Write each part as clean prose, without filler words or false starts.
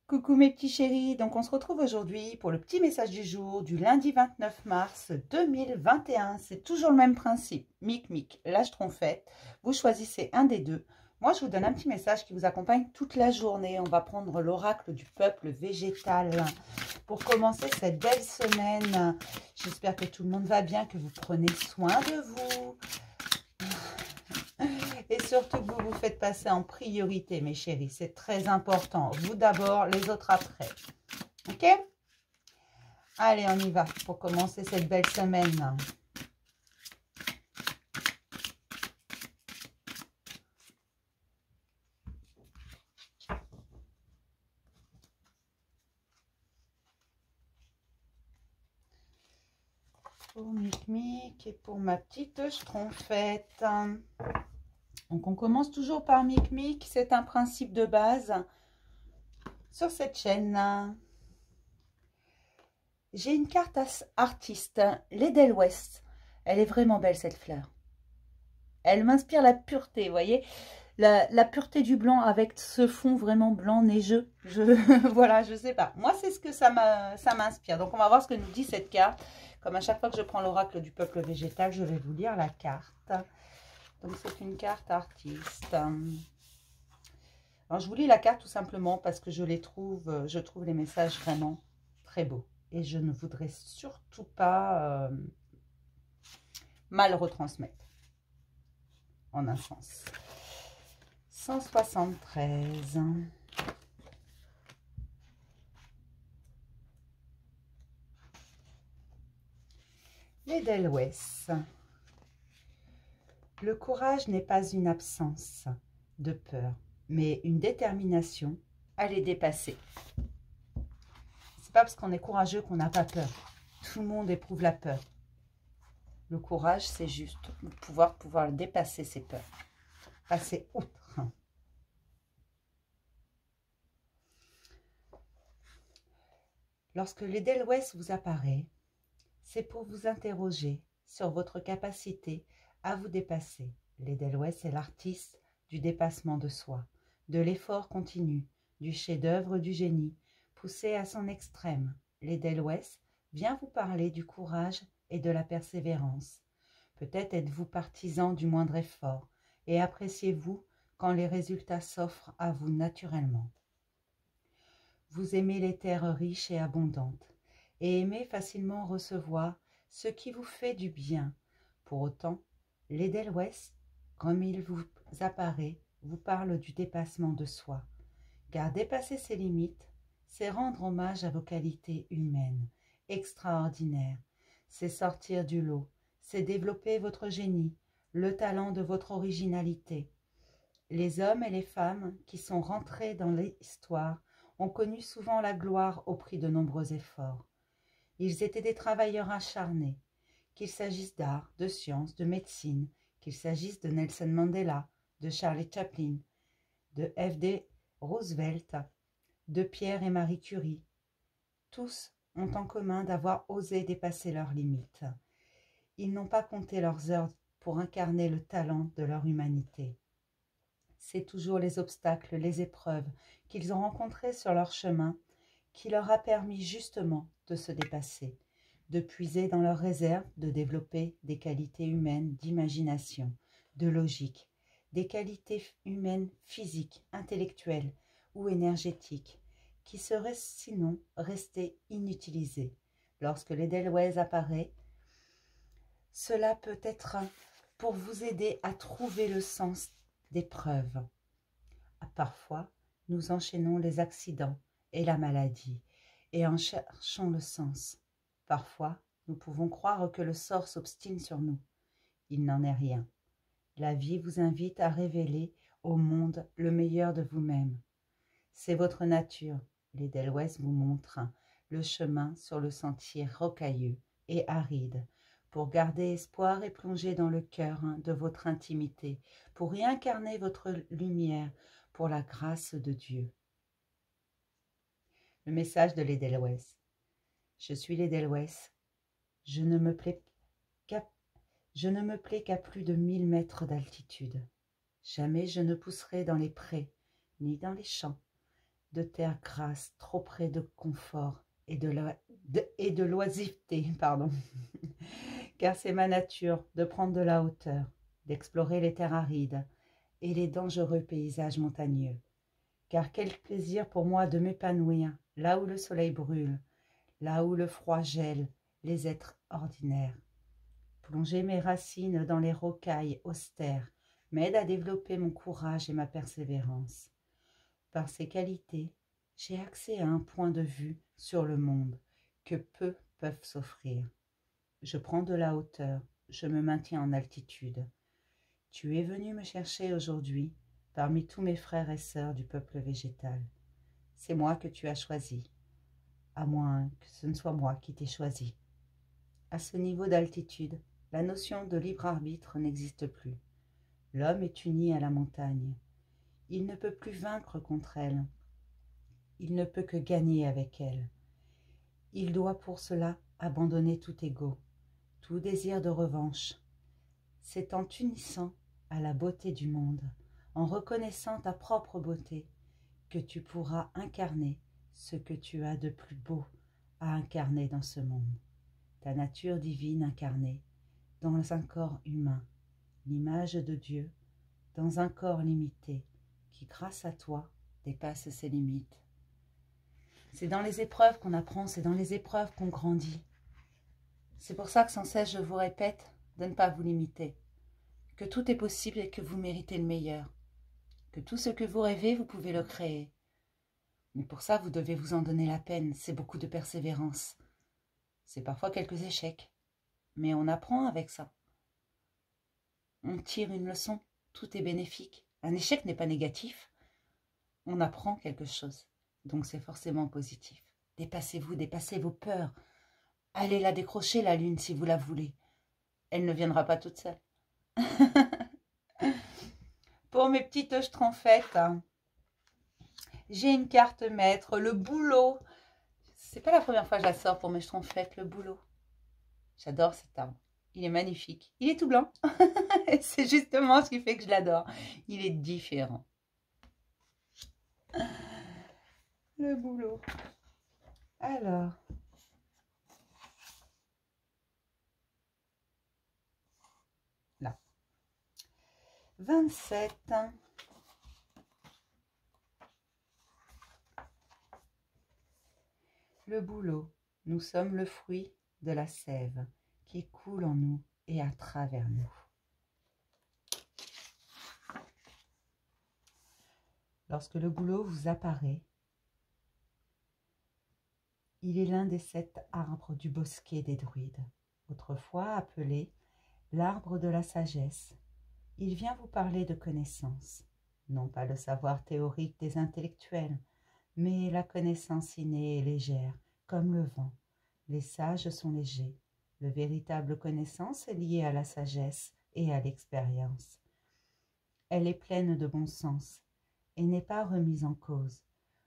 Coucou mes petits chéris, donc on se retrouve aujourd'hui pour le petit message du jour du lundi 29 mars 2021. C'est toujours le même principe, mic, l'âge trompette. Vous choisissez un des deux. Moi, je vous donne un petit message qui vous accompagne toute la journée. On va prendre l'oracle du peuple végétal pour commencer cette belle semaine. J'espère que tout le monde va bien, que vous prenez soin de vous. Et surtout que vous vous faites passer en priorité, mes chéris. C'est très important. Vous d'abord, les autres après. Ok? Allez, on y va pour commencer cette belle semaine. Pour Mic et pour ma petite schtroumpfette. Donc, on commence toujours par Mic. C'est un principe de base sur cette chaîne. J'ai une carte artiste, l'Edelweiss. Elle est vraiment belle, cette fleur. Elle m'inspire la pureté, vous voyez, la pureté du blanc avec ce fond vraiment blanc neigeux. Voilà, je sais pas. Moi, c'est ce que ça m'inspire. Donc, on va voir ce que nous dit cette carte. Comme à chaque fois que je prends l'oracle du peuple végétal, je vais vous lire la carte. Donc, c'est une carte artiste. Alors, je vous lis la carte tout simplement parce que je trouve les messages vraiment très beaux. Et je ne voudrais surtout pas mal retransmettre en un sens. 173. L'Edelweiss. Le courage n'est pas une absence de peur, mais une détermination à les dépasser. C'est pas parce qu'on est courageux qu'on n'a pas peur. Tout le monde éprouve la peur. Le courage, c'est juste pouvoir dépasser ses peurs, passer outre. Lorsque l'Edelweiss vous apparaît, c'est pour vous interroger sur votre capacité à vous dépasser. L'Edelweiss est l'artiste du dépassement de soi, de l'effort continu, du chef-d'œuvre du génie, poussé à son extrême. L'Edelweiss vient vous parler du courage et de la persévérance. Peut-être êtes-vous partisan du moindre effort et appréciez-vous quand les résultats s'offrent à vous naturellement. Vous aimez les terres riches et abondantes et aimez facilement recevoir ce qui vous fait du bien. Pour autant, l'Edelweiss, comme il vous apparaît, vous parle du dépassement de soi. Car dépasser ses limites, c'est rendre hommage à vos qualités humaines extraordinaires. C'est sortir du lot, c'est développer votre génie, le talent de votre originalité. Les hommes et les femmes qui sont rentrés dans l'histoire ont connu souvent la gloire au prix de nombreux efforts. Ils étaient des travailleurs acharnés, qu'il s'agisse d'art, de science, de médecine, qu'il s'agisse de Nelson Mandela, de Charlie Chaplin, de F.D. Roosevelt, de Pierre et Marie Curie. Tous ont en commun d'avoir osé dépasser leurs limites. Ils n'ont pas compté leurs heures pour incarner le talent de leur humanité. C'est toujours les obstacles, les épreuves qu'ils ont rencontrées sur leur chemin qui leur a permis justement de se dépasser, de puiser dans leurs réserves, de développer des qualités humaines d'imagination, de logique, des qualités humaines physiques, intellectuelles ou énergétiques, qui seraient sinon restées inutilisées. Lorsque l'Edelweiss apparaît, cela peut être pour vous aider à trouver le sens des preuves. Parfois, nous enchaînons les accidents et la maladie, et en cherchons le sens. Parfois, nous pouvons croire que le sort s'obstine sur nous. Il n'en est rien. La vie vous invite à révéler au monde le meilleur de vous-même. C'est votre nature. L'Edelweiss vous montre le chemin sur le sentier rocailleux et aride, pour garder espoir et plonger dans le cœur de votre intimité, pour y incarner votre lumière, pour la grâce de Dieu. Le message de l'Edelweiss. Je suis l'Edelweiss. Je ne me plais qu'à plus de 1000 mètres d'altitude. Jamais je ne pousserai dans les prés, ni dans les champs. de terre grasse, trop près de confort et de l'oisiveté, pardon. Car c'est ma nature de prendre de la hauteur, d'explorer les terres arides et les dangereux paysages montagneux. Car quel plaisir pour moi de m'épanouir là où le soleil brûle, là où le froid gèle les êtres ordinaires. Plonger mes racines dans les rocailles austères m'aide à développer mon courage et ma persévérance. Par ces qualités, j'ai accès à un point de vue sur le monde que peu peuvent s'offrir. Je prends de la hauteur, je me maintiens en altitude. Tu es venu me chercher aujourd'hui parmi tous mes frères et sœurs du peuple végétal. C'est moi que tu as choisi, à moins que ce ne soit moi qui t'ai choisi. À ce niveau d'altitude, la notion de libre arbitre n'existe plus. L'homme est uni à la montagne. Il ne peut plus vaincre contre elle. Il ne peut que gagner avec elle. Il doit pour cela abandonner tout ego, tout désir de revanche. C'est en t'unissant à la beauté du monde, en reconnaissant ta propre beauté, que tu pourras incarner ce que tu as de plus beau à incarner dans ce monde. Ta nature divine incarnée dans un corps humain, l'image de Dieu dans un corps limité qui, grâce à toi, dépasse ses limites. C'est dans les épreuves qu'on apprend, c'est dans les épreuves qu'on grandit. C'est pour ça que sans cesse je vous répète de ne pas vous limiter, que tout est possible et que vous méritez le meilleur, que tout ce que vous rêvez, vous pouvez le créer. Mais pour ça, vous devez vous en donner la peine, c'est beaucoup de persévérance. C'est parfois quelques échecs, mais on apprend avec ça. On tire une leçon, tout est bénéfique. Un échec n'est pas négatif, on apprend quelque chose, donc c'est forcément positif. Dépassez-vous, dépassez vos peurs. Allez la décrocher, la lune, si vous la voulez. Elle ne viendra pas toute seule. Pour mes petites schtroumpfettes, j'ai une carte maître, le boulot. C'est pas la première fois que je la sors pour mes schtroumpfettes, le boulot. J'adore cet arbre. Il est magnifique. Il est tout blanc. C'est justement ce qui fait que je l'adore. Il est différent. Le boulot. Alors. Là. 27. Le boulot. Nous sommes le fruit de la sève qui coule en nous et à travers nous. Lorsque le boulot vous apparaît, il est l'un des 7 arbres du bosquet des druides, autrefois appelé l'arbre de la sagesse. Il vient vous parler de connaissances, non pas le savoir théorique des intellectuels, mais la connaissance innée et légère, comme le vent. Les sages sont légers. Le véritable connaissance est liée à la sagesse et à l'expérience. Elle est pleine de bon sens et n'est pas remise en cause.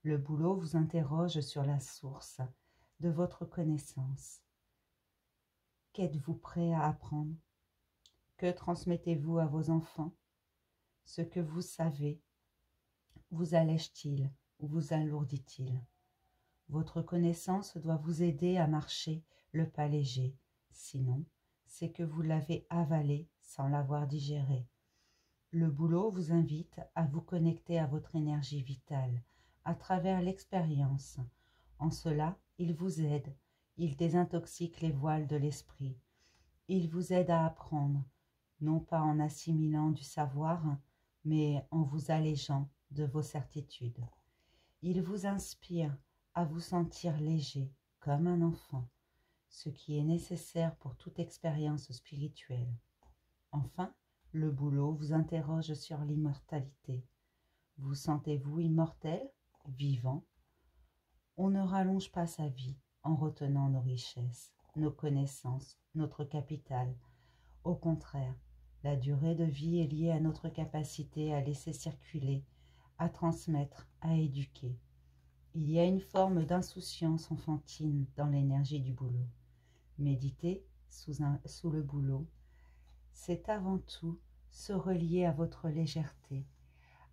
Le boulot vous interroge sur la source de votre connaissance. Qu'êtes-vous prêt à apprendre? Que transmettez-vous à vos enfants? Ce que vous savez vous allège-t-il ou vous alourdit-il? Votre connaissance doit vous aider à marcher le pas léger. Sinon, c'est que vous l'avez avalé sans l'avoir digéré. Le boulot vous invite à vous connecter à votre énergie vitale à travers l'expérience. En cela, il vous aide. Il désintoxique les voiles de l'esprit. Il vous aide à apprendre, non pas en assimilant du savoir, mais en vous allégeant de vos certitudes. Il vous inspire à vous sentir léger, comme un enfant, ce qui est nécessaire pour toute expérience spirituelle. Enfin, le boulot vous interroge sur l'immortalité. Vous sentez-vous immortel, vivant? On ne rallonge pas sa vie en retenant nos richesses, nos connaissances, notre capital. Au contraire, la durée de vie est liée à notre capacité à laisser circuler, à transmettre, à éduquer. Il y a une forme d'insouciance enfantine dans l'énergie du boulot. Méditer sous le boulot, c'est avant tout se relier à votre légèreté,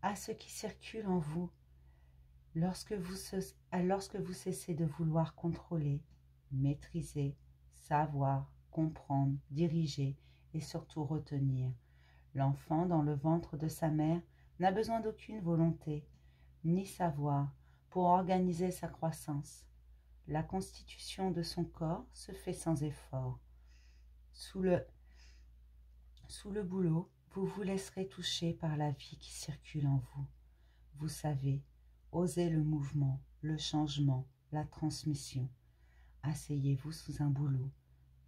à ce qui circule en vous, Lorsque vous cessez de vouloir contrôler, maîtriser, savoir, comprendre, diriger et surtout retenir, l'enfant dans le ventre de sa mère n'a besoin d'aucune volonté, ni savoir pour organiser sa croissance. La constitution de son corps se fait sans effort. Sous le boulot, vous vous laisserez toucher par la vie qui circule en vous. Vous savez, osez le mouvement, le changement, la transmission. Asseyez-vous sous un bouleau.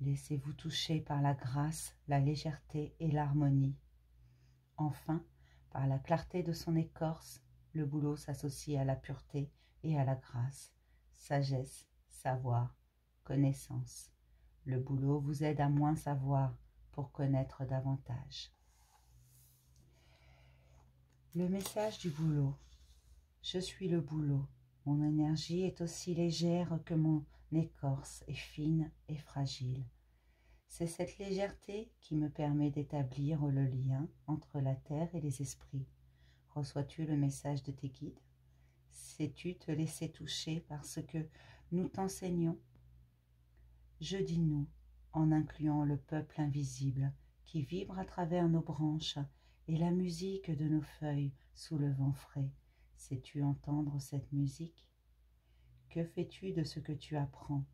Laissez-vous toucher par la grâce, la légèreté et l'harmonie. Enfin, par la clarté de son écorce, le bouleau s'associe à la pureté et à la grâce, sagesse, savoir, connaissance. Le bouleau vous aide à moins savoir pour connaître davantage. Le message du bouleau. Je suis le bouleau. Mon énergie est aussi légère que mon écorce est fine et fragile. C'est cette légèreté qui me permet d'établir le lien entre la terre et les esprits. Reçois-tu le message de tes guides? Sais-tu te laisser toucher par ce que nous t'enseignons? Je dis nous, en incluant le peuple invisible qui vibre à travers nos branches et la musique de nos feuilles sous le vent frais. Sais-tu entendre cette musique? Que fais-tu de ce que tu apprends?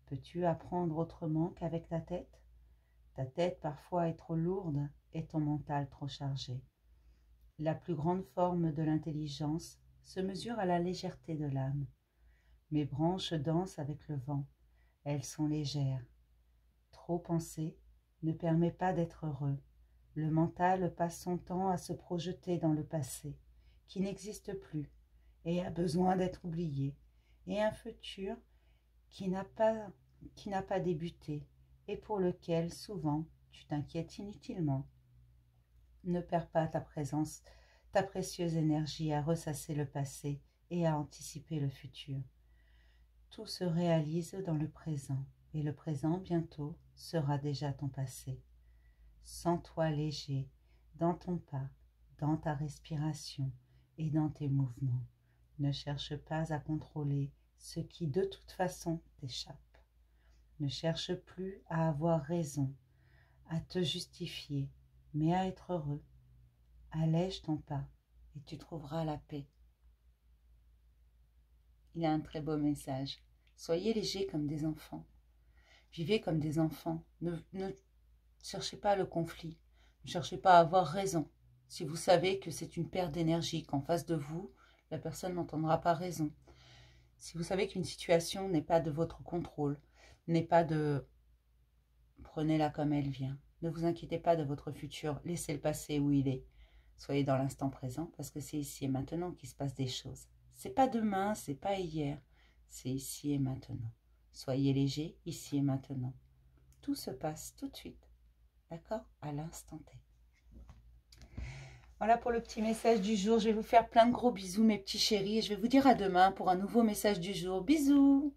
Peux-tu apprendre autrement qu'avec ta tête? Ta tête parfois est trop lourde et ton mental trop chargé. La plus grande forme de l'intelligence se mesure à la légèreté de l'âme. Mes branches dansent avec le vent. Elles sont légères. Trop penser ne permet pas d'être heureux. Le mental passe son temps à se projeter dans le passé, qui n'existe plus et a besoin d'être oublié, et un futur qui n'a pas débuté et pour lequel souvent tu t'inquiètes inutilement. Ne perds pas ta précieuse énergie à ressasser le passé et à anticiper le futur. Tout se réalise dans le présent, et le présent bientôt sera déjà ton passé. Sens-toi léger dans ton pas, dans ta respiration et dans tes mouvements. Ne cherche pas à contrôler ce qui de toute façon t'échappe. Ne cherche plus à avoir raison, à te justifier, mais à être heureux. Allège ton pas et tu trouveras la paix. Il a un très beau message. Soyez légers comme des enfants. Vivez comme des enfants. Ne cherchez pas le conflit. Ne cherchez pas à avoir raison. Si vous savez que c'est une perte d'énergie, qu'en face de vous, la personne n'entendra pas raison. Si vous savez qu'une situation n'est pas de votre contrôle, n'est pas de... Prenez-la comme elle vient. Ne vous inquiétez pas de votre futur. Laissez le passé où il est. Soyez dans l'instant présent parce que c'est ici et maintenant qu'il se passe des choses. C'est pas demain, c'est pas hier. C'est ici et maintenant. Soyez léger, ici et maintenant. Tout se passe tout de suite. D'accord? À l'instant T. Voilà pour le petit message du jour. Je vais vous faire plein de gros bisous, mes petits chéris. Et je vais vous dire à demain pour un nouveau message du jour. Bisous!